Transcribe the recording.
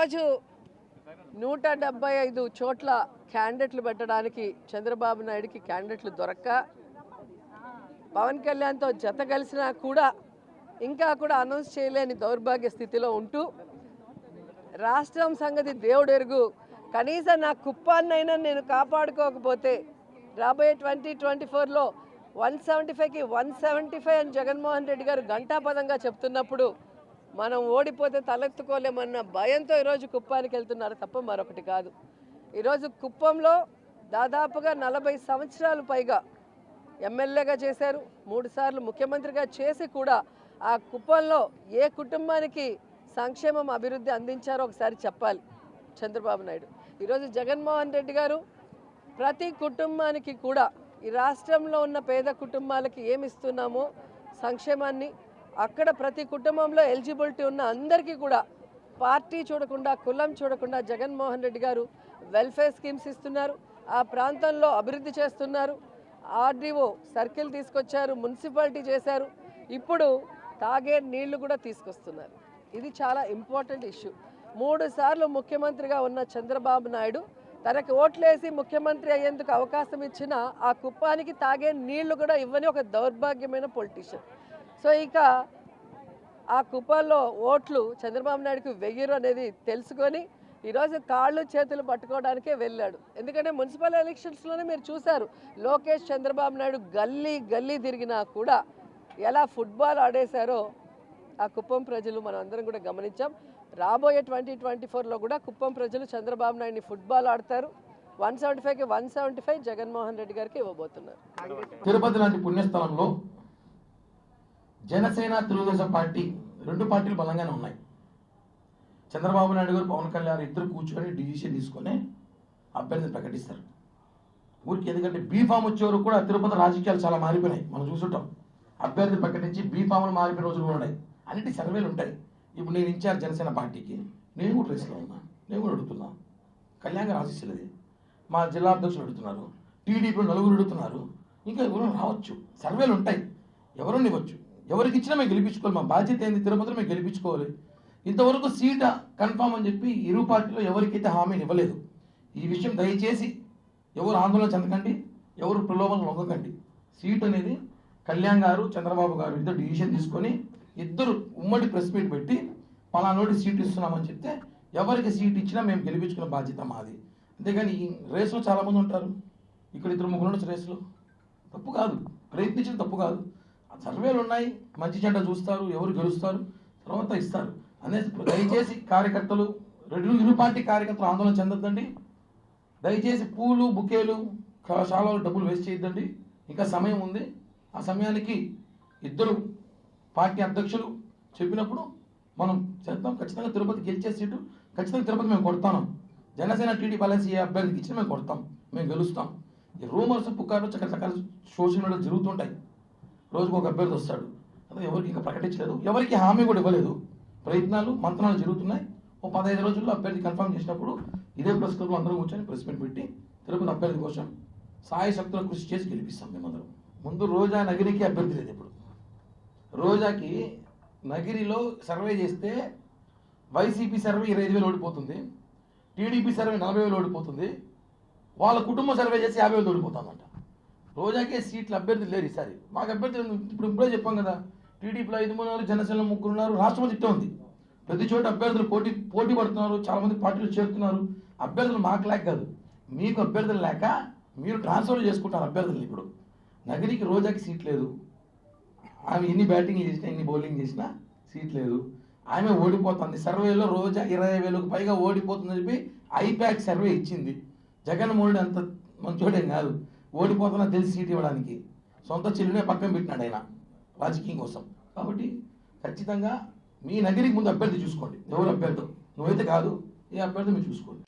ఈరోజు 175 చోట్ల క్యాండిడేట్లు పెట్టడానికి చంద్రబాబు నాయుడుకి క్యాండిడేట్లు దొరక్క పవన్ కళ్యాణ్తో జత కలిసినా కూడా ఇంకా కూడా అనౌన్స్ చేయలేని దౌర్భాగ్య స్థితిలో ఉంటూ రాష్ట్రం సంగతి దేవుడు ఎరుగు, కనీసం నా కుప్పాన్నైనా నేను కాపాడుకోకపోతే రాబోయే 2024లో 175కి 175 అని జగన్మోహన్ రెడ్డి గారు ఘంటాపదంగా చెప్తున్నప్పుడు మనం ఓడిపోతే తలెత్తుకోలేమన్న భయంతో ఈరోజు కుప్పానికి వెళ్తున్నారు తప్ప మరొకటి కాదు. ఈరోజు కుప్పంలో దాదాపుగా 40 సంవత్సరాలు పైగా ఎమ్మెల్యేగా చేశారు, 3 సార్లు ముఖ్యమంత్రిగా చేసి కూడా ఆ కుప్పంలో ఏ కుటుంబానికి సంక్షేమం అభివృద్ధి అందించారో ఒకసారి చెప్పాలి చంద్రబాబు నాయుడు. ఈరోజు జగన్మోహన్ రెడ్డి గారు ప్రతి కుటుంబానికి కూడా ఈ రాష్ట్రంలో ఉన్న పేద కుటుంబాలకి ఏమి ఇస్తున్నామో సంక్షేమాన్ని అక్కడ ప్రతి కుటుంబంలో ఎలిజిబిలిటీ ఉన్న అందరికీ కూడా పార్టీ చూడకుండా కులం చూడకుండా జగన్మోహన్ రెడ్డి గారు వెల్ఫేర్ స్కీమ్స్ ఇస్తున్నారు, ఆ ప్రాంతంలో అభివృద్ధి చేస్తున్నారు. ఆర్డీఓ సర్కిల్ తీసుకొచ్చారు, మున్సిపాలిటీ చేశారు, ఇప్పుడు తాగే నీళ్లు కూడా తీసుకొస్తున్నారు. ఇది చాలా ఇంపార్టెంట్ ఇష్యూ. 3 సార్లు ముఖ్యమంత్రిగా ఉన్న చంద్రబాబు నాయుడు తనకు ఓట్లేసి ముఖ్యమంత్రి అయ్యేందుకు అవకాశం ఇచ్చిన ఆ కుప్పానికి తాగే నీళ్లు కూడా ఇవ్వని ఒక దౌర్భాగ్యమైన పొలిటీషియన్. సో ఇక ఆ కుప్పంలో ఓట్లు చంద్రబాబు నాయుడుకి వెయ్యరు అనేది తెలుసుకొని ఈరోజు కాళ్ళు చేతులు పట్టుకోవడానికే వెళ్ళాడు. ఎందుకంటే మున్సిపల్ ఎలక్షన్స్లోనే మీరు చూశారు, లోకేష్ చంద్రబాబు నాయుడు గల్లీ గల్లీ తిరిగినా కూడా ఎలా ఫుట్బాల్ ఆడేశారో ఆ కుప్పం ప్రజలు మనం అందరం కూడా గమనించాం. రాబోయే 2024లో కూడా కుప్పం ప్రజలు చంద్రబాబు నాయుడిని ఫుట్బాల్ ఆడతారు. 175కి 175 జగన్మోహన్ రెడ్డి గారికి ఇవ్వబోతున్నారు. తిరుపతి లాంటి పుణ్యస్థలంలో జనసేన తెలుగుదేశం పార్టీ 2 పార్టీలు బలంగానే ఉన్నాయి. చంద్రబాబు నాయుడు గారు పవన్ కళ్యాణ్ ఇద్దరు కూర్చొని డిసిషన్ తీసుకొని అభ్యర్థిని ప్రకటిస్తారు ఊరికి. ఎందుకంటే బీఫామ్ వచ్చేవారు కూడా తిరుపతి రాజకీయాలు చాలా మారిపోయినాయి, మనం చూసుంటాం. అభ్యర్థి ప్రకటించి బీఫామ్లు మారిపోయిన రోజులు కూడా ఉన్నాయి. అన్నిటి సర్వేలు ఉంటాయి. ఇప్పుడు నేను ఇన్ఛార్జ్ జనసేన పార్టీకి నేను కూడా రేసులో ఉన్నా, నేను కూడా అడుగుతున్నాను. కళ్యాణ్ గారు ఆశిస్తున్నది, మా జిల్లా అధ్యక్షులు అడుగుతున్నారు, టీడీపీలో 4 అడుగుతున్నారు, ఇంకా ఎవరు రావచ్చు. సర్వేలు ఉంటాయి, ఎవరు ఇవ్వచ్చు, ఎవరికి ఇచ్చినా మేము గెలిపించుకోవాలి. మా బాధ్యత ఏంది, తిరుపతిలో మేము గెలిపించుకోవాలి. ఇంతవరకు సీట్ కన్ఫామ్ అని చెప్పి ఇరు పార్టీలో ఎవరికైతే హామీని ఇవ్వలేదు. ఈ విషయం దయచేసి ఎవరు ఆందోళన చెందకండి, ఎవరు ప్రలోభం లొంగకండి. సీట్ అనేది కళ్యాణ్ గారు చంద్రబాబు గారు ఇద్దరు డిసిషన్ తీసుకొని ఇద్దరు ఉమ్మడి ప్రెస్ మీట్ పెట్టి పలానోటి సీట్ ఇస్తున్నామని చెప్తే ఎవరికి సీట్ ఇచ్చినా మేము గెలిపించుకునే బాధ్యత మాది. అంతేగాని ఈ రేసులో చాలామంది ఉంటారు, ఇక్కడ 2-3 ఉండొచ్చు రేసులో. తప్పు కాదు, ప్రయత్నించడం తప్పు కాదు. సర్వేలు ఉన్నాయి, మంచి చెడ్డ చూస్తారు, ఎవరు గెలుస్తారు తర్వాత ఇస్తారు అనేది. దయచేసి కార్యకర్తలు ఇరు పార్టీ కార్యకర్తలు ఆందోళన చెందొద్దండి. దయచేసి పూలు బుకేలు శాలలో డబ్బులు వేస్ట్ చేయొద్దండి. ఇంకా సమయం ఉంది. ఆ సమయానికి ఇద్దరు పార్టీ అధ్యక్షులు చెప్పినప్పుడు మనం చేద్దాం. ఖచ్చితంగా తిరుపతి గెలిచే సీటు ఖచ్చితంగా తిరుపతి మేము కొడతాం. జనసేన టీడీపీ అలయన్స్ ఏ అభ్యర్థికి ఇచ్చినా మేము కొడతాం, మేము గెలుస్తాం. ఈ రూమర్స్ పుకార్లు చక్కచక్క సోషల్ మీడియాలో జరుగుతుంటాయి. రోజుకు ఒక అభ్యర్థి వస్తాడు, అదే ఎవరికి ఇంకా ప్రకటించలేదు, ఎవరికి హామీ కూడా ఇవ్వలేదు. ప్రయత్నాలు మంత్రాలు జరుగుతున్నాయి. ఓ 15 రోజుల్లో అభ్యర్థి కన్ఫర్మ్ చేసినప్పుడు ఇదే ప్రెస్ క్లబ్లో అందరం కూర్చొని ప్రెస్ మీట్ పెట్టి తిరుపతి అభ్యర్థి కోసం సాయశక్తుల కృషి చేసి గెలిపిస్తాం మేమందరం. ముందు రోజా నగిరికి అభ్యర్థి లేదు. ఇప్పుడు రోజాకి నగిరిలో సర్వే చేస్తే వైసీపీ సర్వే 25,000 ఓడిపోతుంది, టీడీపీ సర్వే 40,000 ఓడిపోతుంది, వాళ్ళ కుటుంబ సర్వే చేసి 50,000 ఓడిపోతుందంట. రోజాకే సీట్లు అభ్యర్థులు లేరు ఈసారి. మాకు అభ్యర్థులు ఇప్పుడే చెప్పాం కదా, టీడీపీలో 5 ఉన్నారు, జనసేనలో 3 ఉన్నారు, రాష్ట్రంలో ఇట్టే ఉంది. ప్రతి చోట అభ్యర్థులు పోటీ పడుతున్నారు, చాలామంది పార్టీలు చేరుతున్నారు. అభ్యర్థులు మాకు లేక కాదు, మీకు అభ్యర్థులు లేక మీరు ట్రాన్స్ఫర్ చేసుకుంటారు అభ్యర్థులు. ఇప్పుడు నగరికి రోజాకి సీట్ లేదు. ఆమె ఎన్ని బ్యాటింగ్ చేసినా ఎన్ని బౌలింగ్ చేసినా సీట్ లేదు. ఆమె ఓడిపోతుంది. సర్వేలో రోజా 20,000కు పైగా ఓడిపోతుందని చెప్పి ఐప్యాక్ సర్వే ఇచ్చింది. జగన్మోహన్ అంత మంచోడేం కాదు, ఓడిపోతున్నా తెలిసి సీట్ ఇవ్వడానికి సొంత చెల్లినే పక్కన పెట్టినాడు ఆయన రాజకీయం కోసం. కాబట్టి ఖచ్చితంగా మీ నగరికి ముందు అభ్యర్థి చూసుకోండి, ఎవరు అభ్యర్థి. నువ్వైతే కాదు, ఏ అభ్యర్థి మీరు చూసుకోండి.